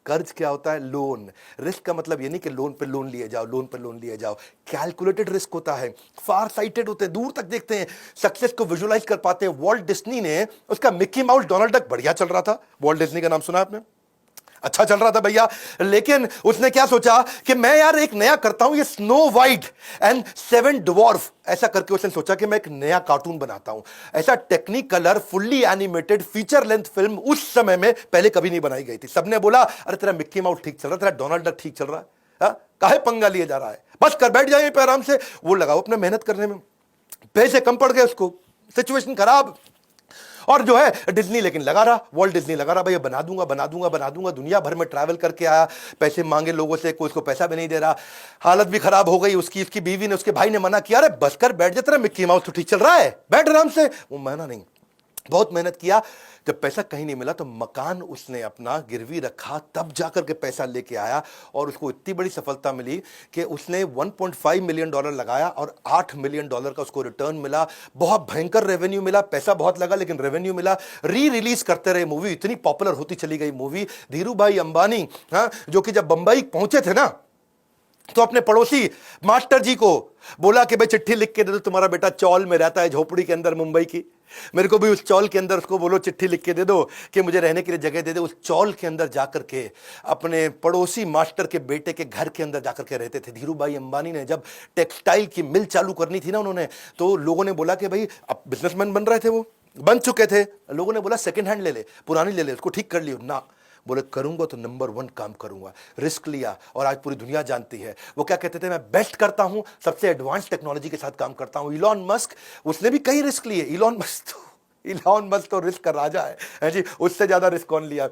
कर्ज क्या होता है? लोन। रिस्क का मतलब ये नहीं कि लोन पे लोन लिए जाओ, लोन पे लोन लिए जाओ। कैलकुलेटेड रिस्क होता है, फार साइटेड होते हैं, दूर तक देखते हैं, सक्सेस को विजुलाइज कर पाते हैं। वॉल्ट डिज्नी ने, उसका मिक्की माउस डोनाल्ड डक बढ़िया चल रहा था। वॉल्ट डिज्नी का नाम सुना आपने? अच्छा चल रहा था भैया, लेकिन उसने क्या सोचा कि मैं यार एक नया करता हूं, ये snow white and seven dwarf, ऐसा करके उसने सोचा कि मैं एक नया कार्टून बनाता हूं। ऐसा technique colour fully animated feature length film उस समय में पहले कभी नहीं बनाई गई थी। सबने बोला अरे तेरा मिक्की माउस ठीक चल रहा है, तेरा डोनाल्ड डक ठीक चल रहा है, काहे पंगा लिए जा रहा है, बस कर बैठ जाइए पे आराम से। वो लगाओ अपने मेहनत करने में, पैसे कम पड़ गए उसको, सिचुएशन खराब। और जो है डिज्नी लेकिन लगा रहा, वॉल्ट डिज्नी लगा रहा, भैया बना दूंगा बना दूंगा बना दूंगा। दुनिया भर में ट्रैवल करके आया, पैसे मांगे लोगों से, कोई उसको पैसा भी नहीं दे रहा। हालत भी खराब हो गई उसकी। उसकी बीवी ने, उसके भाई ने मना किया, अरे बस कर बैठ जा, तेरा मिक्की माउस तो ठीक चल रहा है, बैठ आराम से। वो माना नहीं, बहुत मेहनत किया। जब पैसा कहीं नहीं मिला तो मकान उसने अपना गिरवी रखा, तब जाकर के पैसा लेके आया। और उसको इतनी बड़ी सफलता मिली कि उसने $1.5 मिलियन लगाया और $8 मिलियन का उसको रिटर्न मिला। बहुत भयंकर रेवेन्यू मिला, पैसा बहुत लगा लेकिन रेवेन्यू मिला। री रिलीज करते रहे मूवी, इतनी पॉपुलर होती चली गई मूवी। धीरू भाई अंबानी, जो कि जब बंबई पहुंचे थे ना, तो अपने पड़ोसी मास्टर जी को बोला कि भाई चिट्ठी लिख के दे दो, तुम्हारा बेटा चौल में रहता है, झोपड़ी के अंदर मुंबई की, मेरे को भी उस चौल के अंदर उसको बोलो चिट्ठी लिख के दे दो कि मुझे रहने के लिए जगह दे दो। उस चौल के अंदर जाकर के अपने पड़ोसी मास्टर के बेटे के घर के अंदर जाकर के रहते थे। धीरू भाई अंबानी ने जब टेक्सटाइल की मिल चालू करनी थी ना उन्होंने, तो लोगों ने बोला कि भाई, अब बिजनेसमैन बन रहे थे, वो बन चुके थे, लोगों ने बोला सेकेंड हैंड ले ले, पुरानी ले ले, उसको ठीक कर लियो ना। बोले करूंगा तो नंबर 1 काम करूंगा। रिस्क लिया और आज पूरी दुनिया जानती है। वो क्या कहते थे, मैं बेस्ट करता हूं, सबसे एडवांस टेक्नोलॉजी के साथ काम करता हूं। इलॉन मस्क, उसने भी कई रिस्क लिए। इलॉन मस्क तो रिस्क का राजा है जी, उससे ज्यादा रिस्क कौन लिया?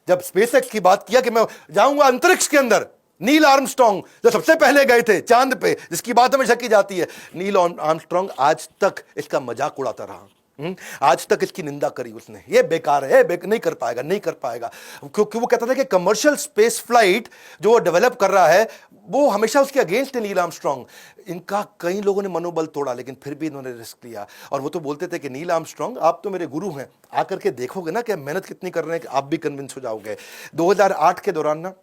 जब स्पेसएक्स की बात किया कि मैं जाऊंगा अंतरिक्ष के अंदर, नील आर्मस्ट्रांग जो सबसे पहले गए थे चांद पे, जिसकी बात हमेशा की जाती है, नील आर्मस्ट्रांग आज तक इसका मजाक उड़ाता रहा। आज तक इसकी निंदा करी उसने, ये बेकार है, नहीं कर पाएगा, नहीं कर पाएगा, क्योंकि वो कहता था कि कमर्शियल स्पेस फ्लाइट जो वो डेवलप कर रहा है, वो हमेशा उसके अगेंस्ट है नील आर्मस्ट्रांग। इनका कई लोगों ने मनोबल तोड़ा, लेकिन फिर भी इन्होंने रिस्क लिया। और वो तो बोलते थे कि नील आर्मस्ट्रांग आप तो मेरे गुरु हैं, आकर के देखोगे ना कि मेहनत कितनी कर रहे हैं कि आप भी कन्विंस हो जाओगे। 2008 के दौरान ना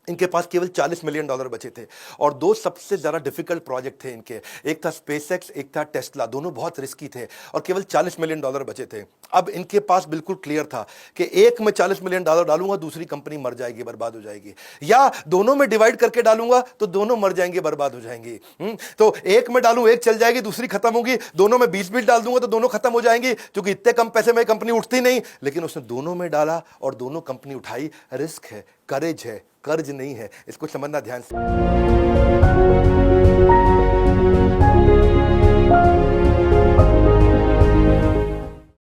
इनके पास केवल $40 मिलियन बचे थे और 2 सबसे ज़्यादा डिफिकल्ट प्रोजेक्ट थे इनके, एक था स्पेसएक्स, एक था टेस्ला। दोनों बहुत रिस्की थे और केवल $40 मिलियन बचे थे। अब इनके पास बिल्कुल क्लियर था कि एक में $40 मिलियन डालूंगा, दूसरी कंपनी मर जाएगी, बर्बाद हो जाएगी, या दोनों में डिवाइड करके डालूंगा तो दोनों मर जाएंगे, बर्बाद हो जाएंगी। तो एक में डालूं, एक चल जाएगी, दूसरी खत्म होगी। दोनों में 20-20 डाल दूंगा तो दोनों खत्म हो जाएंगी, क्योंकि इतने कम पैसे में कंपनी उठती नहीं। लेकिन उसने दोनों में डाला और दोनों कंपनी उठाई। रिस्क है, करेज है, कर्ज नहीं है, इसको समझना ध्यान से।